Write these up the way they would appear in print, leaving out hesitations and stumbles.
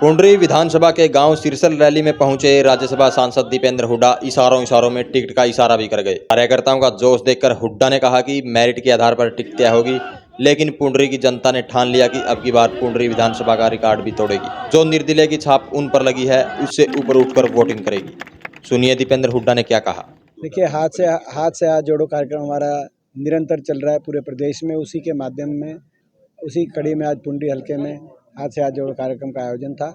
पुंडरी विधानसभा के गांव सिरसल रैली में पहुंचे राज्यसभा सांसद दीपेंद्र हुड्डा इशारों में टिकट का इशारा भी कर गए। कार्यकर्ताओं का जोश देखकर हुड्डा ने कहा कि मेरिट के आधार पर टिकट तय होगी, लेकिन पुंडरी की जनता ने ठान लिया कि अब की बार पुंडरी विधानसभा का रिकॉर्ड भी तोड़ेगी। जो निर्दलीय की छाप उन पर लगी है उससे ऊपर उठकर वोटिंग करेगी। सुनिए दीपेंद्र हुड्डा ने क्या कहा। देखिए, हाथ से हाथ जोड़ो कार्यक्रम हमारा निरंतर चल रहा है पूरे प्रदेश में। उसी के माध्यम में, उसी कड़ी में आज पुंडरी हलके में हाथ से हाथ जोड़ो कार्यक्रम का आयोजन था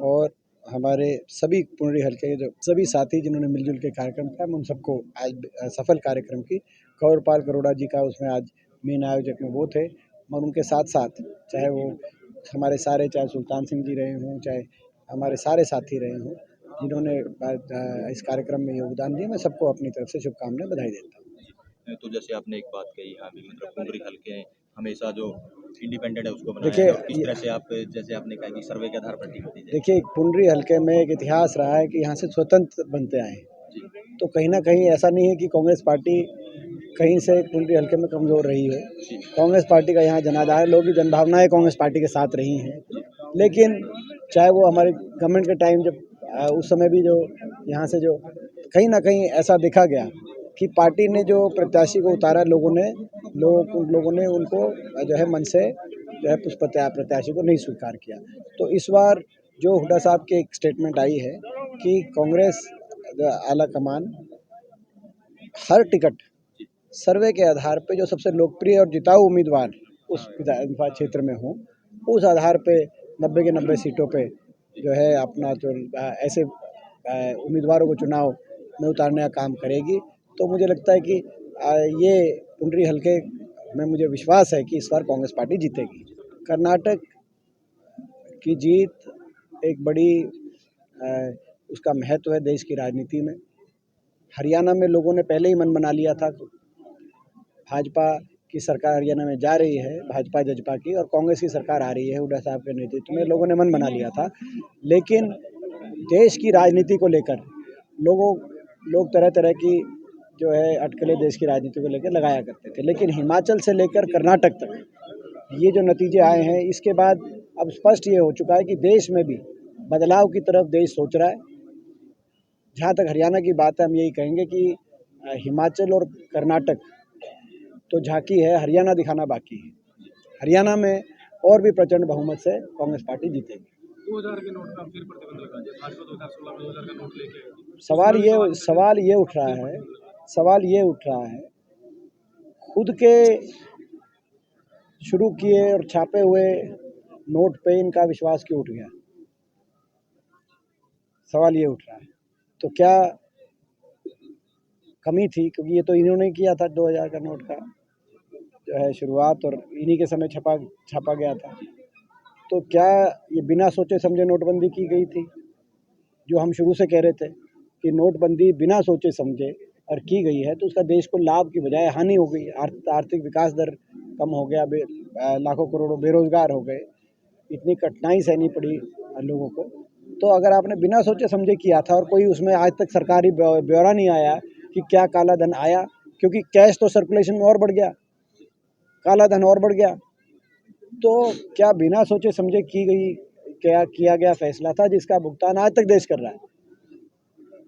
और हमारे सभी पुंडरी हलके के जो सभी साथी जिन्होंने मिलजुल के कार्यक्रम किया, मैं उन सबको आज सफल कार्यक्रम की कौरपाल करोड़ा जी का उसमें आज मेन आयोजक में वो थे। और उनके साथ साथ चाहे वो हमारे सारे, चाहे सुल्तान सिंह जी रहे हों, चाहे हमारे सारे साथी रहे हों जिन्होंने इस कार्यक्रम में योगदान दिया, मैं सबको अपनी तरफ से शुभकामनाएं, बधाई देता हूँ। तो जैसे आपने एक बात कही, हाँ भी मतलब पुंडरी हलके हमेशा जो इंडिपेंडेंट है उसको बनाया देखिए, है, और किस तरह से आप जैसे आपने कहा कि सर्वे के आधार पर टिकट दी जाए। देखिए, पुंडरी हलके में एक इतिहास रहा है कि यहाँ से स्वतंत्र बनते आए हैं, तो कहीं ना कहीं ऐसा नहीं है कि कांग्रेस पार्टी कहीं से पुंडरी हलके में कमज़ोर रही हो। कांग्रेस पार्टी का यहाँ जनाधार, लोगों की जनभावनाएं कांग्रेस पार्टी के साथ रही हैं। लेकिन चाहे वो हमारे गवर्नमेंट के टाइम जब उस समय भी जो यहाँ से जो कहीं ना कहीं ऐसा देखा गया कि पार्टी ने जो प्रत्याशी को उतारा, लोगों ने उनको जो है मन से जो है उस प्रत्याशी को नहीं स्वीकार किया। तो इस बार जो हुड्डा साहब की एक स्टेटमेंट आई है कि कांग्रेस आला कमान हर टिकट सर्वे के आधार पे जो सबसे लोकप्रिय और जिताऊ उम्मीदवार उस विधानसभा क्षेत्र में हो, उस आधार पे 90 के 90 सीटों पे जो है अपना जो ऐसे उम्मीदवारों को चुनाव में उतारने का काम करेगी। तो मुझे लगता है कि ये पुंडरी हलके में मुझे विश्वास है कि इस बार कांग्रेस पार्टी जीतेगी। कर्नाटक की जीत एक बड़ी उसका महत्व है देश की राजनीति में। हरियाणा में लोगों ने पहले ही मन बना लिया था, भाजपा की सरकार हरियाणा में जा रही है, भाजपा जजपा की, और कांग्रेस की सरकार आ रही है हुड्डा साहब के नेतृत्व में, लोगों ने मन बना लिया था। लेकिन देश की राजनीति को लेकर लोग तरह तरह की जो है अटकलें देश की राजनीति को लेकर लगाया करते थे, लेकिन हिमाचल से लेकर कर्नाटक तक ये जो नतीजे आए हैं, इसके बाद अब स्पष्ट ये हो चुका है कि देश में भी बदलाव की तरफ देश सोच रहा है। जहाँ तक हरियाणा की बात है, हम यही कहेंगे कि हिमाचल और कर्नाटक तो झांकी है, हरियाणा दिखाना बाकी है। हरियाणा में और भी प्रचंड बहुमत से कांग्रेस पार्टी जीतेगी। 2000 के नोट का फिर प्रतिबंध लगा दिया। भाजपा 2016 में 2000 का नोट लेके सवाल ये उठ रहा है, खुद के शुरू किए और छापे हुए नोट पे इनका विश्वास क्यों उठ गया, सवाल ये उठ रहा है। तो क्या कमी थी, क्योंकि ये तो इन्होंने किया था 2000 का नोट का जो है शुरुआत, और इन्हीं के समय छापा गया था। तो क्या ये बिना सोचे समझे नोटबंदी की गई थी, जो हम शुरू से कह रहे थे कि नोटबंदी बिना सोचे समझे और की गई है, तो उसका देश को लाभ की बजाय हानि हो गई। आर्थिक विकास दर कम हो गया, लाखों करोड़ों बेरोजगार हो गए, इतनी कठिनाई सहनी पड़ी लोगों को। तो अगर आपने बिना सोचे समझे किया था और कोई उसमें आज तक सरकारी ब्यौरा नहीं आया कि क्या काला धन आया, क्योंकि कैश तो सर्कुलेशन में और बढ़ गया, काला धन और बढ़ गया, तो क्या बिना सोचे समझे किया गया फैसला था जिसका भुगतान आज तक देश कर रहा है?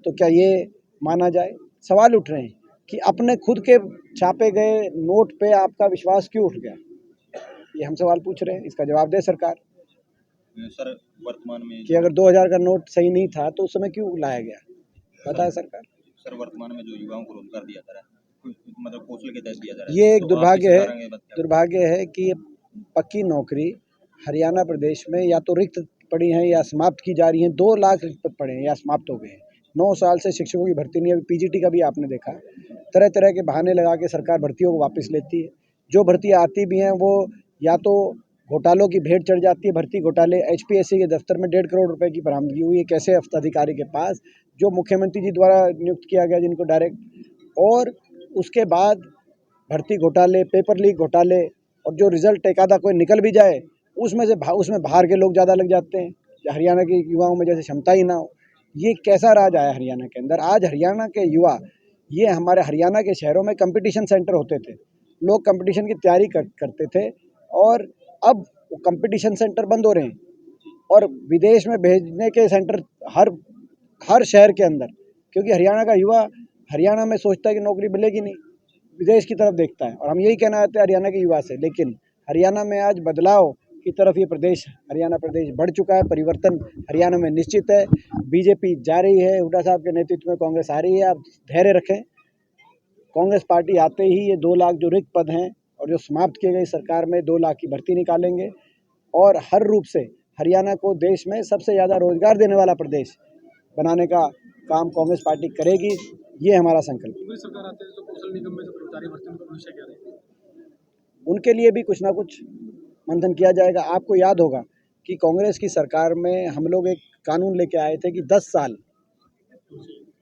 तो क्या ये माना जाए? सवाल उठ रहे हैं कि अपने खुद के छापे गए नोट पे आपका विश्वास क्यों उठ गया, ये हम सवाल पूछ रहे हैं। इसका जवाब दे सरकार। सर, वर्तमान में कि अगर 2000 का नोट सही नहीं था तो उस समय क्यों लाया गया, बताए सरकार। सर, वर्तमान में जो युवाओं को रोजगार दिया जा रहा है, मतलब कौशल के तहत दिया जा रहा है, ये एक तो दुर्भाग्य है कि ये पक्की नौकरी हरियाणा प्रदेश में या तो रिक्त पड़ी हैं या समाप्त की जा रही हैं। 2 लाख रिक्त पद पड़े हैं या समाप्त हो गए हैं। 9 साल से शिक्षकों की भर्ती नहीं है। अभी पीजीटी का भी आपने देखा, तरह तरह के बहाने लगा के सरकार भर्तियों को वापस लेती है। जो भर्तियाँ आती भी हैं वो या तो घोटालों की भेंट चढ़ जाती है। भर्ती घोटाले, HPSC के दफ्तर में 1.5 करोड़ रुपए की बरामदगी हुई है कैसे अधिकारी के पास, जो मुख्यमंत्री जी द्वारा नियुक्त किया गया जिनको डायरेक्ट, और उसके बाद भर्ती घोटाले, पेपर लीक घोटाले, और जो रिजल्ट एक आधा कोई निकल भी जाए उसमें बाहर के लोग ज़्यादा लग जाते हैं, हरियाणा के युवाओं में जैसे क्षमता ही ना हो। ये कैसा राज आया हरियाणा के अंदर? आज हरियाणा के युवा, ये हमारे हरियाणा के शहरों में कंपटीशन सेंटर होते थे, लोग कंपटीशन की तैयारी करते थे, और अब वो कंपटीशन सेंटर बंद हो रहे हैं। और विदेश में भेजने के सेंटर हर शहर के अंदर, क्योंकि हरियाणा का युवा हरियाणा में सोचता है कि नौकरी मिलेगी नहीं, विदेश की तरफ देखता है। और हम यही कहना चाहते हैं हरियाणा के युवा से, लेकिन हरियाणा में आज बदलाव की तरफ ये प्रदेश, हरियाणा प्रदेश बढ़ चुका है। परिवर्तन हरियाणा में निश्चित है। बीजेपी जा रही है, हुड्डा साहब के नेतृत्व में कांग्रेस आ रही है। आप धैर्य रखें। कांग्रेस पार्टी आते ही ये 2 लाख जो रिक्त पद हैं और जो समाप्त किए गई सरकार में 2 लाख की भर्ती निकालेंगे और हर रूप से हरियाणा को देश में सबसे ज़्यादा रोजगार देने वाला प्रदेश बनाने का काम कांग्रेस पार्टी करेगी। ये हमारा संकल्प है। कांग्रेस सरकार आते हैं तो कौशल निगम में जो कर्मचारी भर्ती उनका भविष्य क्या रहेगा? उनके लिए भी कुछ ना कुछ मंथन किया जाएगा। आपको याद होगा कि कांग्रेस की सरकार में हम लोग एक कानून लेके आए थे कि 10 साल,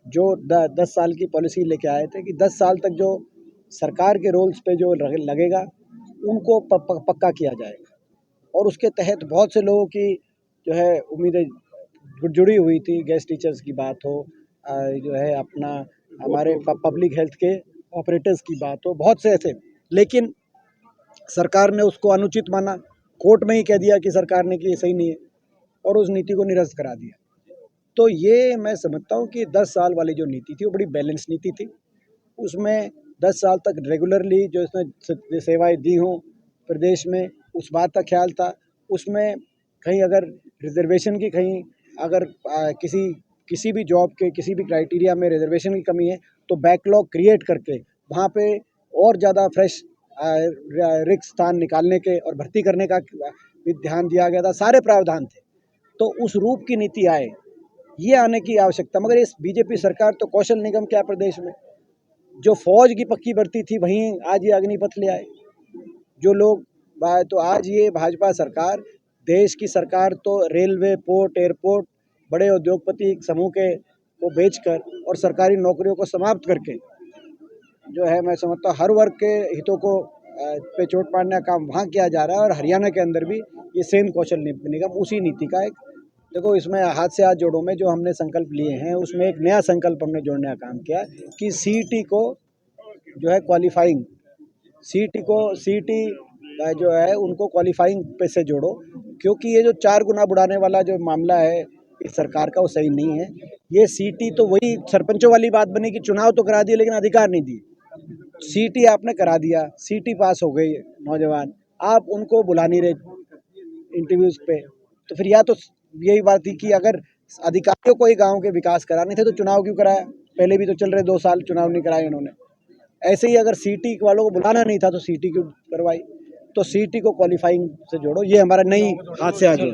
जो 10 साल की पॉलिसी लेके आए थे कि 10 साल तक जो सरकार के रोल्स पे जो लगेगा उनको पक्का किया जाएगा। और उसके तहत बहुत से लोगों की जो है उम्मीदें जुड़ी हुई थी। गेस्ट टीचर्स की बात हो, जो है अपना हमारे पब्लिक हेल्थ के ऑपरेटर्स की बात हो, बहुत से ऐसे, लेकिन सरकार ने उसको अनुचित माना। कोर्ट में ही कह दिया कि सरकार ने कि ये सही नहीं है और उस नीति को निरस्त करा दिया। तो ये मैं समझता हूँ कि 10 साल वाली जो नीति थी वो बड़ी बैलेंस नीति थी। उसमें 10 साल तक रेगुलरली जो इसने सेवाएं दी हों प्रदेश में, उस बात का ख्याल था। उसमें कहीं अगर रिजर्वेशन की, कहीं अगर किसी भी जॉब के किसी भी क्राइटेरिया में रिजर्वेशन की कमी है तो बैकलॉग क्रिएट करके वहाँ पे और ज़्यादा फ्रेश रिक्त स्थान निकालने के और भर्ती करने का भी ध्यान दिया गया था। सारे प्रावधान थे। तो उस रूप की नीति आए, ये आने की आवश्यकता। मगर इस बीजेपी सरकार तो कौशल निगम क्या प्रदेश में, जो फौज की पक्की भर्ती थी वहीं आज ये अग्निपथ ले आए जो लोग। तो आज ये भाजपा सरकार, देश की सरकार तो रेलवे, पोर्ट, एयरपोर्ट, बड़े उद्योगपति समूह के को बेचकर और सरकारी नौकरियों को समाप्त करके जो है, मैं समझता हूँ हर वर्ग के हितों को पे चोट पाड़ने का काम वहाँ किया जा रहा है। और हरियाणा के अंदर भी ये सेम कौशल निगम उसी नीति का एक, देखो इसमें हाथ से हाथ जोड़ों में जो हमने संकल्प लिए हैं उसमें एक नया संकल्प हमने जोड़ने का काम किया कि सीईटी को जो है क्वालिफाइंग, सीईटी जो है उनको क्वालिफाइंग पे से जोड़ो, क्योंकि ये जो 4 गुना बढ़ाने वाला जो मामला है इस सरकार का वो सही नहीं है। ये सीईटी तो वही सरपंचों वाली बात बनी कि चुनाव तो करा दिए लेकिन अधिकार नहीं दिए। सीईटी आपने करा दिया, सीईटी पास हो गई नौजवान, आप उनको बुला नहीं रहे इंटरव्यूज पे। तो फिर या तो यही बात थी कि अगर अधिकारियों को ही गांव के विकास कराने थे तो चुनाव क्यों कराया? पहले भी तो चल रहे 2 साल चुनाव नहीं कराए इन्होंने। ऐसे ही अगर सीईटी वालों को बुलाना नहीं था तो सीईटी क्यों करवाई? तो सीईटी को क्वालिफाइंग से जोड़ो, ये हमारा नई हाथ से आज है।